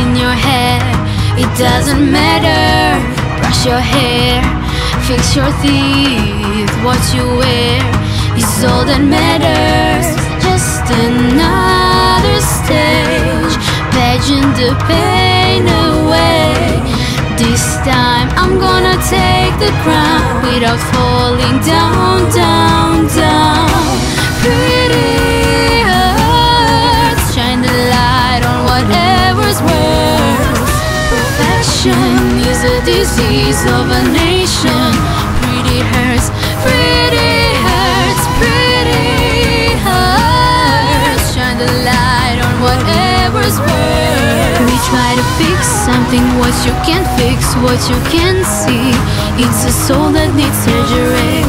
in your hair. It doesn't matter. Brush your hair, fix your teeth. What you wear is all that matters. Just another stage, pageant the pain away. This time I'm gonna take the crown without falling down, down, down. Pretty hearts, shine the light on whatever's worth. Perfection is a disease of a nation. Pretty hurts, pretty hurts, pretty hurts. Shine the light on whatever's worth. We try to fix something, what you can't fix, what you can't see. It's a soul that needs surgery.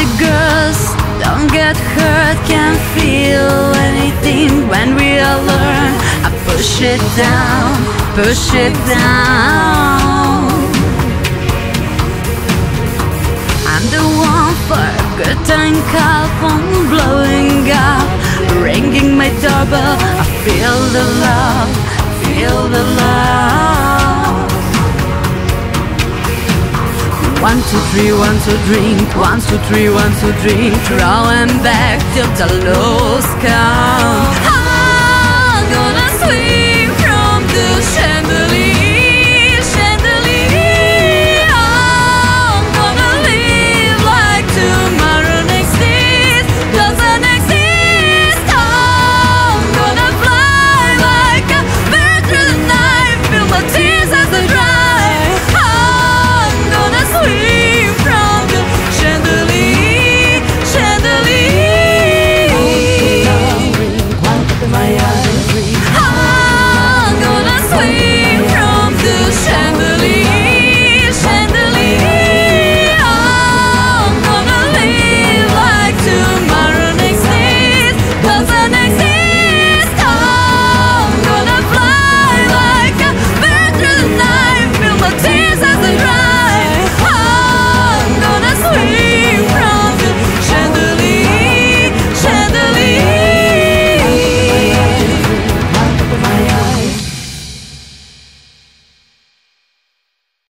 The girls don't get hurt, can't feel anything when we all learn. I push it down, push it down. I'm the one for a good time call, phone blowing up, ringing my doorbell. I feel the love, feel the love. 1, 2, 3, 1, 2, drink. 1, 2, 3, 1, 2, drink. Throwing back till the lows come. I'm gonna swing from the shadows.